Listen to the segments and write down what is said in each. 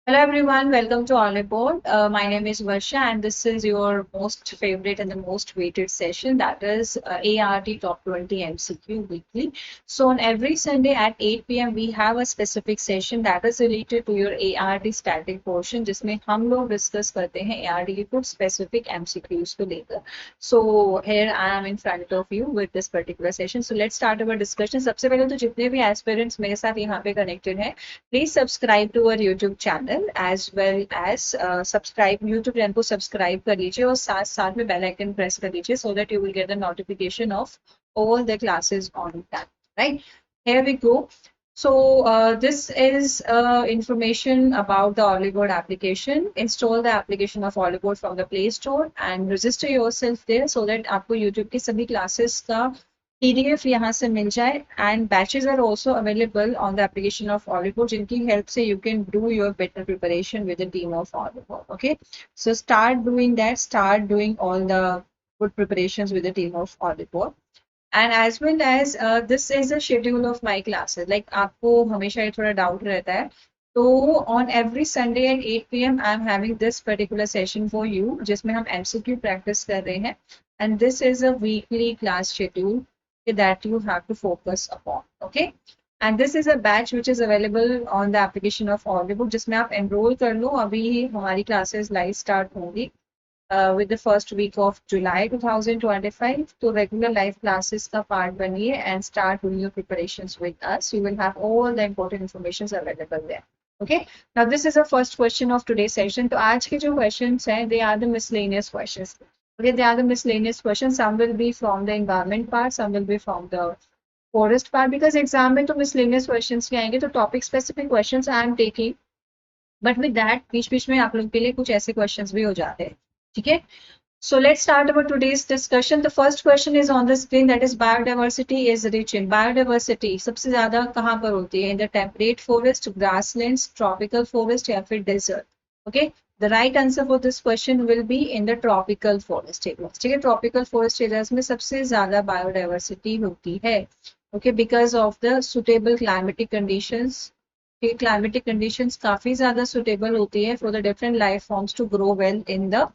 Hello everyone, welcome to All Report. My name is Varsha and this is your most favorite and the most weighted session, that is ART Top 20 MCQ weekly. So on every Sunday at 8 p.m. we have a specific session that is related to your ART static portion जिसमें हम लोग discuss करते हैं ART के कुछ specific MCQs को लेकर. So here I am in front of you with this particular session. So let's start our discussion. सबसे पहले तो जितने भी aspirants मेरे साथ यहाँ पे connected हैं, please subscribe to our YouTube channel as well as subscribe YouTube channel को subscribe कर लीजिए और साथ साथ में bell icon press कर लीजिए so that you will get the notification of all the classes on time. Right? Here we go. So this is information about the Oliboard application. Install the application of Oliboard from the Play Store and register yourself there so that आपको YouTube की सभी classes का PDF यहाँ से मिल जाए and batches are also available on the application of Oliboard जिनकी help से you can do your better preparation with the team of Oliboard. Okay, so start doing that. Start doing all the good preparations with the team of Oliboard. And as well as this is the schedule of my classes. Like आपको हमेशा ये थोड़ा doubt रहता है. So on every Sunday at 8 p.m. I'm having this particular session for you जिसमें हम MCQ practice कर रहे हैं. And this is a weekly class schedule that you have to focus upon. Okay. And this is a batch which is available on the application of Audibook जिसमें आप enroll कर लो. अभी हमारी classes live start होंगी with the first week of July 2025. तो regular live classes का part बनिए and start doing your preparations with us. You will have all the important information available there. Okay. Now this is the first question of today's session. तो आज के जो questions हैं, they are the miscellaneous questions. Okay, they are the miscellaneous questions. Some will be from the environment part, some will be from the forest part. Because exam में तो miscellaneous questions नहीं आएंगे, तो topic specific questions I am taking. But with that, बीच-बीच में आप लोग के लिए कुछ ऐसे questions भी हो जाते हैं, ठीक है? So let's start about today's discussion. The first question is on the screen, that is biodiversity is rich in. Biodiversity सबसे ज़्यादा कहाँ पर होती है? In the temperate forest, grasslands, tropical forest या फिर desert. Okay. The right answer for this question will be in the tropical forest areas. ठीक है, tropical forest areas में सबसे ज़्यादा biodiversity होती है. Okay, because of the suitable climatic conditions. Okay, climatic conditions काफी ज़्यादा suitable होती है for the different life forms to grow well in the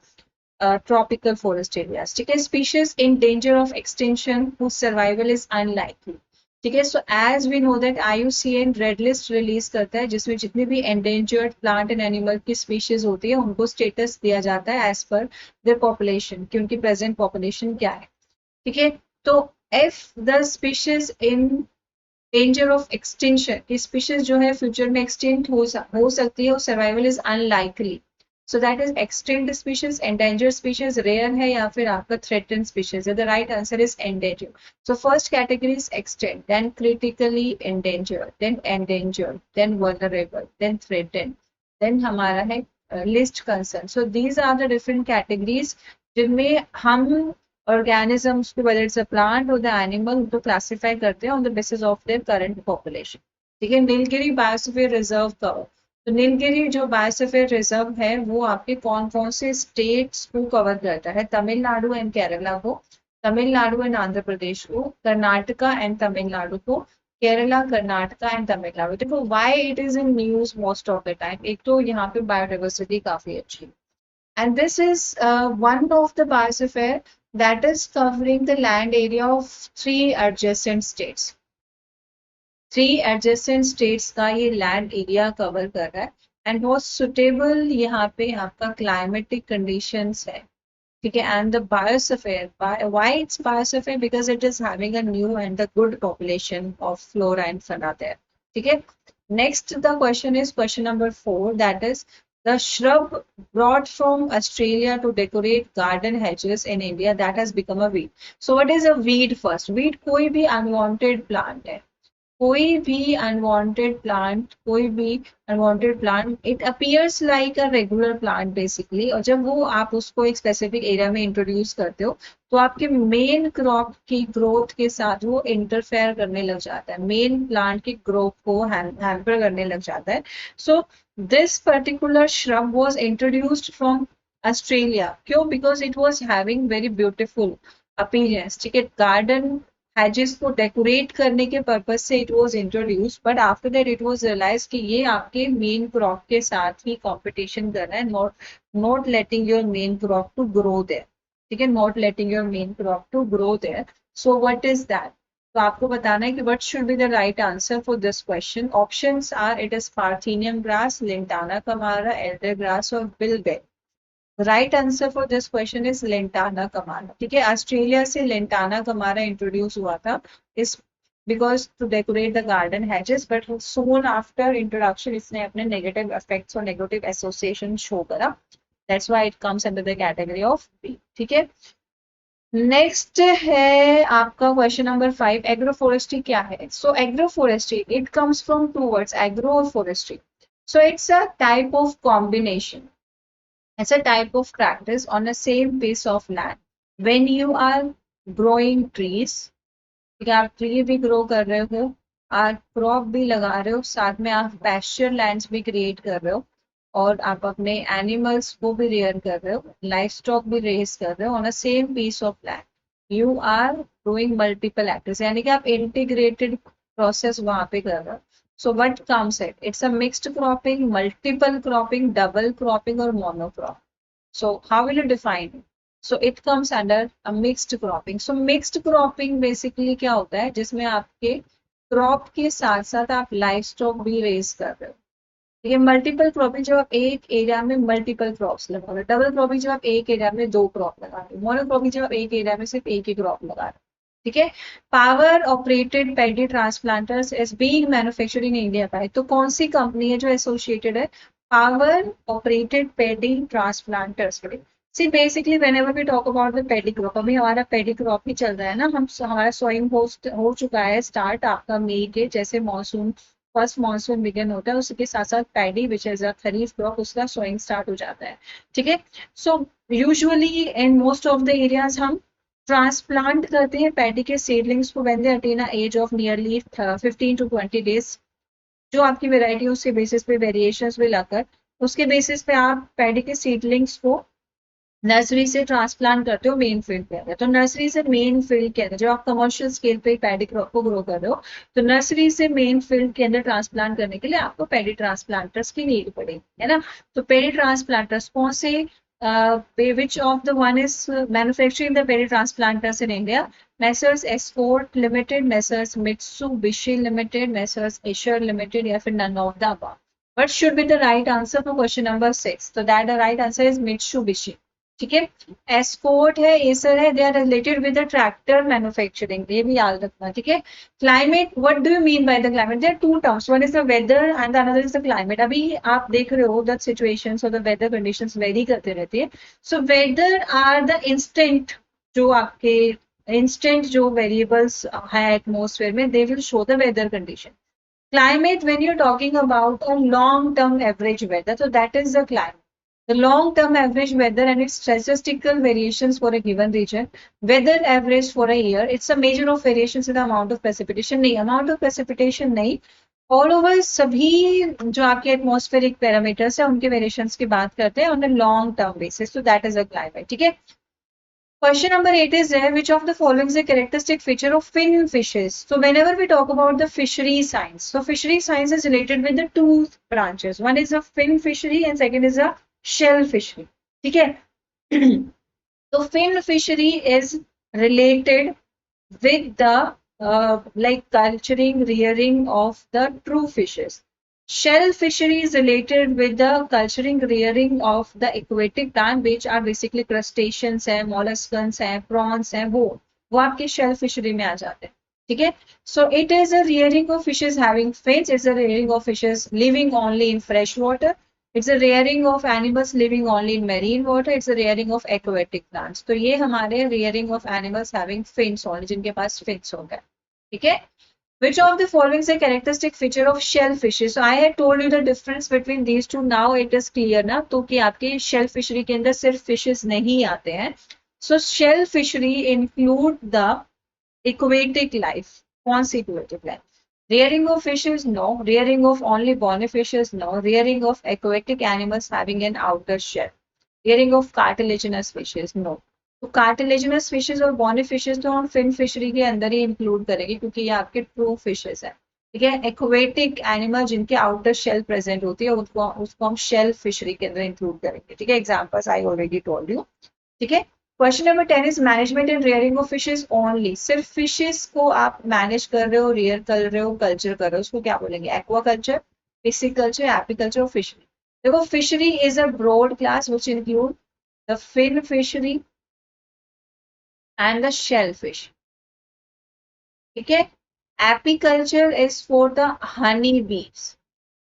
tropical forest areas. ठीक है, species in danger of extinction whose survival is unlikely. ठीक है, so as we know that IUCN red list release करता है जिसमें जितनी भी endangered plant and animal की species होती है उनको status दिया जाता है as per their population कि उनकी present population क्या है. ठीक है, तो if the species in danger of extinction, की species जो है future में extinct हो सकती है, survival is unlikely. So that is extinct species, endangered species, rare है या फिर आपका threatened species है. The right answer is endangered. So first category is extinct, then critically endangered, then endangered, then vulnerable, then threatened, then हमारा है least concern. So these are the different categories जिनमें हम organisms, whether it's a plant or the animal, उनको classify करते हैं on the basis of their current population. ठीक है, Nilgiri biosphere reserve cover. तो नीलगिरी जो बायोस्फीयर रिजर्व है वो आपके कौन कौन से स्टेट्स को कवर करता है? तमिलनाडु एंड केरला को, तमिलनाडु एंड आंध्र प्रदेश को, कर्नाटका एंड तमिलनाडु को, केरला, कर्नाटका एंड तमिलनाडु. देखो why it is in news most of the time. एक तो यहाँ पे बायोडाइवर्सिटी काफी अच्छी and this is one of the biosphere that is covering the land area of three adjacent states. Three adjacent states का ये land area cover कर रहा है एंड बहुत सुटेबल यहाँ पे आपका क्लाइमेटिक कंडीशंस है. ठीक है, and the biosphere, why it's biosphere? Because it is having a new and the good population of flora and fauna there. ठीक है, next the question is question number 4, that is the shrub brought from Australia to decorate garden hedges in India that has become a weed. So what is a weed first? Weed कोई भी unwanted plant है, कोई भी unwanted plant, कोई भी unwanted plant, it appears like a regular plant basically. और जब वो आप उसको एक specific area में introduce करते हो तो आपके main crop की growth के साथ वो interfere करने लग जाता है, main plant की growth को hamper करने लग जाता है. So this particular shrub was introduced from Australia. क्यों? Because it was having very beautiful appearance. ठीक है, garden हैजेस को डेकोरेट करने के पर्पज से it was introduce, but after that it was realise कि ये आपके मेन क्रॉप के साथ ही कंपटीशन कर रहा है, not letting your main crop to grow there, ठीक है, not letting your main crop to grow there. So what is that? तो आपको बताना है कि what should be the right answer for this question. Options are, it is parthenium grass, lantana camara, elder grass और बिलबेक. Right answer for this question is lantana camara. ठीक है, Australia से लेंटाना कमारा इंट्रोड्यूस हुआ था इस because to decorate the garden hedges, but soon after introduction इसने अपने नेगेटिव इफेक्ट्स और नेगेटिव एसोसिएशन शो करा. That's why it comes under the category of B. ठीक है, नेक्स्ट है आपका क्वेश्चन नंबर 5. एग्रो फॉरेस्ट्री क्या है? So agro forestry it comes from two words, agro और forestry. So it's a type of combination. It's a type of practice on the same piece of land. When you are growing trees, ठीक है, आप tree भी grow कर रहे हो, आप crop भी लगा रहे हो, साथ में आप पैस्चर लैंड्स भी क्रिएट कर रहे हो, और आप अपने एनिमल्स को भी रेयर कर रहे हो, लाइफ स्टॉक भी रेज कर रहे हो on a same piece of land. You are doing multiple activities, यानी कि आप इंटीग्रेटेड प्रोसेस वहां पे कर रहे हो. So what comes it? It's a mixed cropping, multiple cropping, double cropping or monocrop. So how will you define it? So it comes under a mixed cropping. So mixed cropping basically क्या होता है, जिसमें आपके crop के साथ साथ आप life stock भी रेज कर रहे हो. ठीक है, मल्टीपल क्रॉपिंग जब आप एक एरिया में मल्टीपल क्रॉप्स लगा रहे हो, डबल क्रॉपिंग जब आप एक एरिया में दो क्रॉप लगा रहे हो, मोनोक्रॉपिंग जब आप एक एरिया में सिर्फ एक ही क्रॉप लगा रहे हो. ठीक है, power operated paddy transplanters is being manufactured in India by, तो कौन सी कंपनी है जो एसोसिएटेड है power operated paddy transplanters. See basically whenever we talk about the paddy crop, अभी हमारा पैडी क्रॉप ही चल रहा है ना, हम हमारा सोइंग हो चुका है स्टार्ट आपका मई के, जैसे मॉनसून फर्स्ट मॉनसून बिगिन होता है उसके साथ साथ paddy which is a kharif crop उसका सोइंग स्टार्ट हो जाता है. ठीक है, so usually in most of the areas हम ट्रांसप्लांट करते हैं पैडी के सीडलिंग्स को when they attain a age of nearly 15 to 20 days. जो आपकी वेराइटी उसके बेसिस पे वेरिएशंस विल अकर, उसके बेसिस पे आप पैडी के सीडलिंग्स को नर्सरी से ट्रांसप्लांट करते हो मेन फील्ड के अंदर. तो नर्सरी से मेन फील्ड के अंदर जब आप कमर्शियल स्केल पे पैडी क्रॉप को ग्रो कर रहे हो, तो नर्सरी से मेन फील्ड के अंदर ट्रांसप्लांट करने के लिए आपको पैडी ट्रांसप्लांटर्स की नीड पड़ेगी, है ना. तो पैडी ट्रांसप्लांटर्स कौन से, which of the one is manufacturing the paddy transplanters in India? Messrs Escort Limited, Messrs Mitsubishi Limited, Messrs Escher Limited, या फिर none of the above. What should be the right answer for question number 6? So that the right answer is Mitsubishi. ठीक है, escort है, Eicher है, they are related with the tractor manufacturing, ये भी याद रखना. ठीक है, climate, what do you mean by the climate? There are two terms, one is the weather and another is the climate. अभी आप देख रहे हो द सिचुएशंस और द वेदर कंडीशंस वेरी करते रहती है. So weather are the instant, जो आपके इंस्टेंट जो वेरिएबल्स है एटमॉस्फेयर में, they will show the weather condition. Climate, when you're talking about a long-term average weather, so that is the climate. The long-term average weather and its statistical variations for a given region. Weather average for a year, it's a measure of variations in the amount of precipitation. नहीं, amount of precipitation नहीं, all over सभी जो आपके atmospheric parameters है उनके variations की बात करते हैं on a long-term basis. So that is a climate. ठीक है. Question number 8 is there, which of the following is a characteristic feature of fin fishes? So whenever we talk about the fishery science, so fishery science is related with the two branches. One is a fin fishery and second is a shell fishery. ठीक है. So fin fishery is related with the like culturing, rearing of the true fishes. Shell fishery is related with the culturing, rearing of the aquatic plant, which are basically crustaceans हैं, molluscans हैं, prawns हैं, वो आपके shell fishery में आ जाते हैं. ठीक है. So it is a rearing of fishes having fins. It's a rearing of fishes living only in fresh water. It's a rearing of animals living only in marine water. It's a rearing of aquatic plants. तो ये हमारे rearing of animals having fins only, जिनके पास fins होगा. ठीक है. Which of the following is a characteristic feature of shell fishes? So I had told you the difference between these two. Now it is clear ना, तो कि आपके shell fishery के अंदर सिर्फ fishes नहीं आते हैं. So shell fishery include the aquatic life. कौन सी aquatic life? Rearing of fishes, no. Rearing of only bony fishes, no. Rearing of aquatic animals having an outer shell. Rearing of cartilaginous fishes, no. तो cartilaginous fishes और Bonnie fishes तो हम fin fishery के अंदर ही include करेंगे क्योंकि ये आपके ट्रू फिशेज है। ठीक है, एक्वेटिक एनिमल जिनके आउटर शेल प्रेजेंट होती है उसको उसको हम शेल फिशरी के अंदर इंक्लूड करेंगे। ठीक है, examples I already told you. ठीक है, question number 10 is management and rearing of fishes only. सिर्फ फिशेज को आप मैनेज कर रहे हो, रियर कर रहे हो, कल्चर कर रहे हो, उसको क्या बोलेंगे? एक्वा कल्चर, पिसिकल्चर, एपीकल्चर और फिशरी। देखो, fishery is a broad class which include the fin fishery and the shellfish. ठीक है, apiculture is for the honey bees,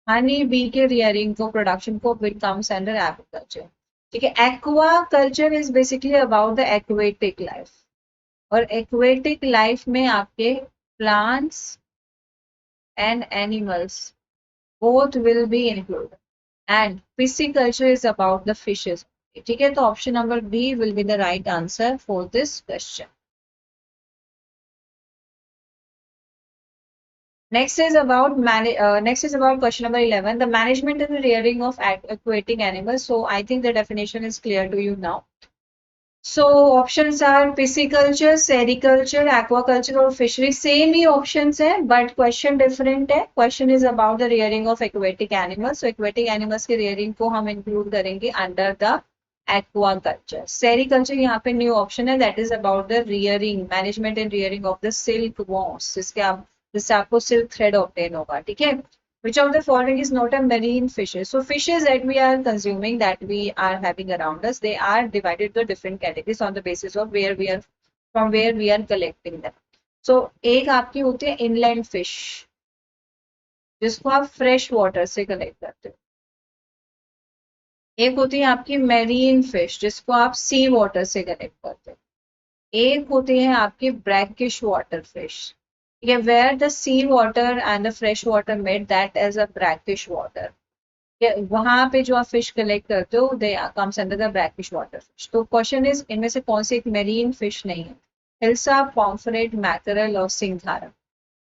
honey bee के रियरिंग को, प्रोडक्शन को, विच कम्स अंडर एपीकल्चर। ठीक है, aquaculture is basically about the aquatic life, और aquatic life में आपके plants and animals both will be included, and pisciculture is about the fishes. ठीक है, तो option number B will be the right answer for this question. Next is about question number 11, the management and the rearing of aquatic animals. So I think the definition is clear to you now. So options are pisciculture, sericulture, aquaculture और fishery. Same ही options है, but question different है. Question is about the rearing of aquatic animals. So aquatic animals के rearing को हम include करेंगे under the aquaculture. Sericulture यहाँ पे new option है, that is about the rearing, management and rearing of the silkworms, जिससे आपको सिल्क थ्रेड ऑब्टेन होगा। ठीक है, which of the following is not a marine fishes? So fishes that we are consuming, that we are having around us, they are divided to different categories on the basis of from where we are collecting them. So एक आपकी होती है inland fish, जिसको आप fresh water से collect करते हो। एक होती है आपकी मेरीन फिश, जिसको आप सी वाटर से कलेक्ट करते हो। एक होती है आपकी brackish water fish, yeah, where the sea water and the fresh water met, that as a brackish water. वहां पे जो आप फिश कलेक्ट करते हो, they comes under the brackish water fish. तो क्वेश्चन इज, इनमें से कौन सी एक मेरीन फिश नहीं है? हिल्सा, पॉम्फ्रेट, मैकरल और सिंघारा।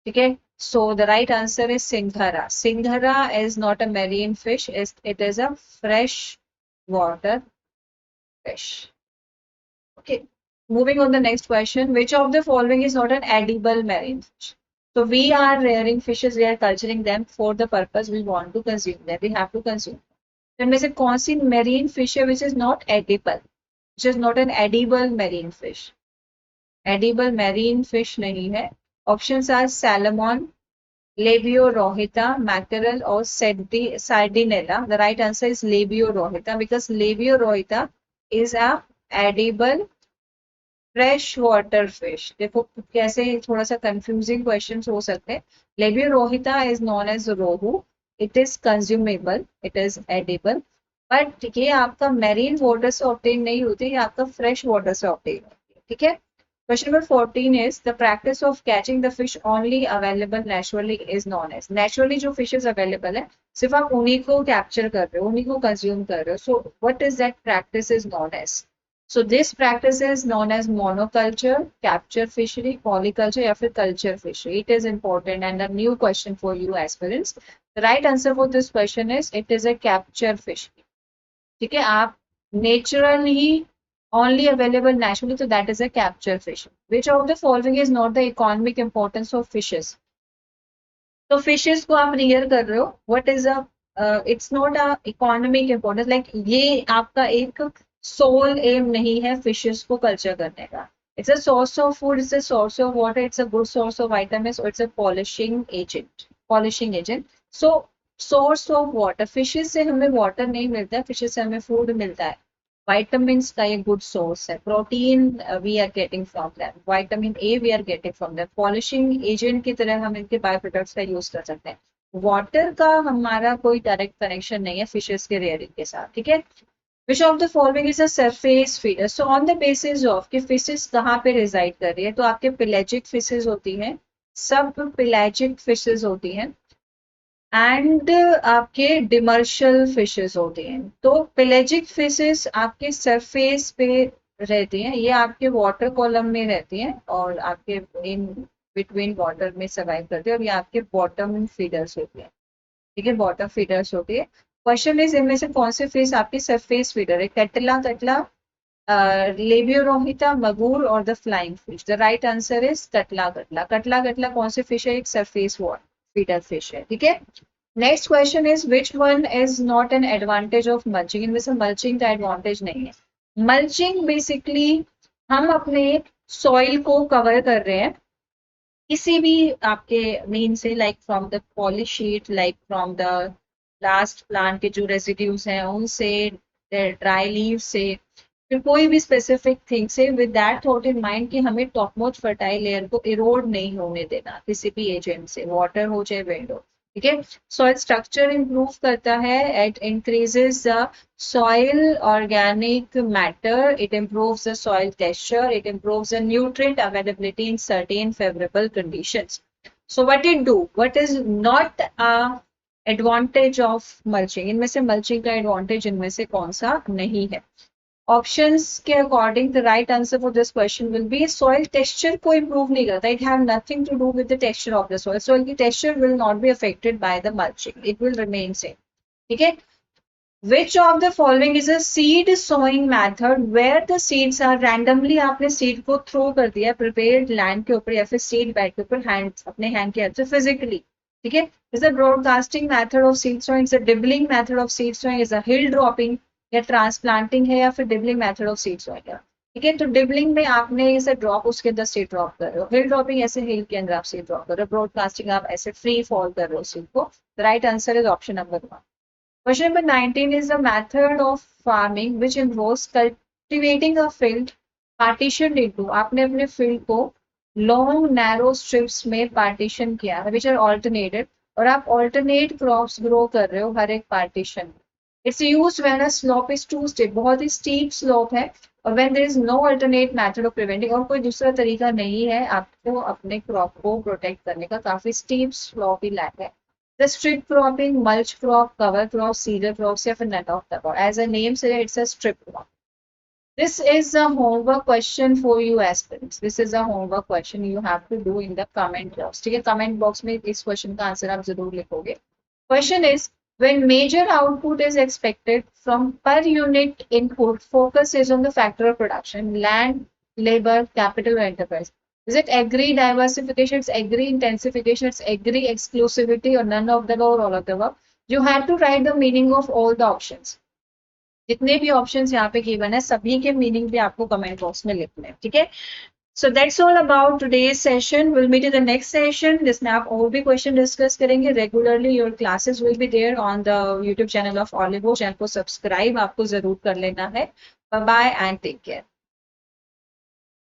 ठीक है, so the right answer is सिंघारा। सिंघारा is not a marine fish, it is a fresh water fish. Okay, moving on the next question, which of the following is not an edible marine fish? So we are rearing fishes, we are culturing them for the purpose we want to consume them, we have to consume. तो इनमें से कौन सी marine fish है which is not edible, which is not an edible marine fish? Edible marine fish नहीं है। Options are salmon, Labiorhita, mackerel और sardinella. The right answer is Labiorhita because Labiorhita is a edible fresh water fish. देखो कैसे थोड़ा सा confusing question हो सकते हैं। Labeo rohita is non as rohu, it is consumable, it is edible, but ये आपका मेरीन वाटर से ऑब्टेन नहीं होती, ये आपका फ्रेश वाटर से ऑब्टेन होती है। ठीक है, question number 14 is the practice of catching the fish only available naturally is non age. Naturally जो फिशेज अवेलेबल है सिर्फ आप उन्हीं को कैप्चर कर रहे हो, उन्हीं को कंज्यूम कर रहे हो। So what is that practice is non age? So this practice is known as monoculture, capture fishery, polyculture या फिर culture fishery. It is important and a new question for you aspirants. The right answer for this question is it is a capture fishery. ठीक है, आप natural he only available naturally, so that is a capture fishery. Which of the following is not the economic importance of fishes? तो fishes को आप rear कर रहे हो. What is a it's not a economic importance. Like ये आपका एक soul M नहीं है फिशेस को कल्चर करने का। It's a source of food, it's a source of water, it's a good source of vitamins, it's a polishing agent. So source of water, fishes से हमें वाटर नहीं मिलता है, फिशेस से हमें फूड मिलता है। विटामिन्स का ये गुड सोर्स है। Protein we are getting from them, vitamin A we are getting from them. Polishing agent की तरह हम इनके बाय प्रोडक्ट्स का यूज कर सकते हैं। वाटर का हमारा कोई डायरेक्ट कनेक्शन नहीं है फिशेस के रेयरिंग के साथ। ठीक है, Which of the following is a surface feeder? So on the basis of कि फिशेस कहाँ पे रिजाइड कर रही है, तो आपके पेलेजिक फिशेस होती हैं, सब पेलेजिक फिशेस होती हैं, एंड आपके डिमर्शियल फिशेस होती हैं। तो पेलेजिक फिशेस आपके सरफेस पे रहती हैं, ये आपके वाटर कॉलम में रहती हैं और आपके इन बिटवीन वाटर में सर्वाइव करती है, और ये आपके बॉटम फीडर्स होती है। ठीक है, बॉटम फीडर्स होती है। क्वेश्चन इज इनमें से कौन से फिश आपकी सरफेस फीडर है? कटला, लेबियोरोहिता, मगूर और the flying fish? The right answer is catla catla. Catla catla कौन सी फिश है? एक सरफेस वाटर फीडर फिश है, ठीक है। Next question is which one is not an advantage of mulching? इनमें से मल्चिंग का एडवांटेज नहीं है। मल्चिंग बेसिकली हम अपने सॉइल को कवर कर रहे हैं किसी भी आपके मीन से, like from the poly sheet, like from the last plant के जो रेजिड्यूज हैं उनसे, ड्राई लीव से, फिर कोई भी स्पेसिफिक थिंग से, with that thought in mind कि हमें टॉप मोस्ट फर्टाइल लेयर को इरोड नहीं होने देना किसी भी एजेंट से, वाटर हो चाहे विंड हो, ठीक है। सॉइल स्ट्रक्चर इंप्रूव करता है, it increases the soil organic matter, it improves the soil texture, it improves the nutrient availability in certain favorable conditions. So what it do, what is not a advantage of mulching? इनमें से mulching का advantage इनमें से कौन सा नहीं है? Options के according the right answer for this question will be soil texture को इंप्रूव नहीं करता, it have nothing to do with the texture of the soil, soil की texture will not be affected by the mulching, it will remain same, ठीक है। Which of the following is a seed sowing method where the seeds are randomly, आपने seed को throw कर दिया prepared land के ऊपर या फिर seed bed के ऊपर hand, अपने hand के हेल्प से physically, ठीक है। is a broadcasting method of seed sowing, is a dibbling method of seed sowing, is a hill dropping या transplanting है, या फिर dibbling method of seed sowing है, ठीक है। तो डिबलिंग में आपने इसे ड्रॉप उसके अंदर सीड ड्रॉप कर रहे हो, हिल ड्रॉपिंग ऐसे हिल के अंदर आप सीड ड्रॉप कर रहे हो, ब्रॉडकास्टिंग आप ऐसे फ्री फॉल कर रहे हो सीड को। Right answer is option number 1। Question number 19 is the method of farming which involves cultivating a field partitioned into, आपने अपने field को long narrow strips में partition किया है which are alternated, और आप alternate crops grow कर रहे हो हर एक partition में। It's used when a slope is too steep, बहुत ही steep slope है, और when there is no alternate method of preventing, और कोई दूसरा तरीका नहीं है आपको अपने crop को protect करने का, काफी steep slope ही लैक है। The strip cropping, mulch crop, cover crop, cedar crops, या फिर none of the above. As a name says, it's a strip crop. This is a homework question for you aspirants. This is a homework question you have to do in the comment box. ठीक है, comment box में इस question का answer आप जरूर लिखोगे. Question is, when major output is expected from per unit input, focus is on the factor of production, land, labor, capital, or enterprise. Is it agri diversification, it's agri intensification, it's agri exclusivity, or none of the above or all of the above? You have to write the meaning of all the options. जितने भी options यहाँ पे given है सभी के meaning भी आपको comment box में लिखने हैं, ठीक है। So that's all about today's session, will meet in the next session जिसमें आप और भी क्वेश्चन डिस्कस करेंगे। Regularly your classes will be there on the YouTube channel of Olivo. Channel को सब्सक्राइब आपको जरूर कर लेना है। Bye bye and take care.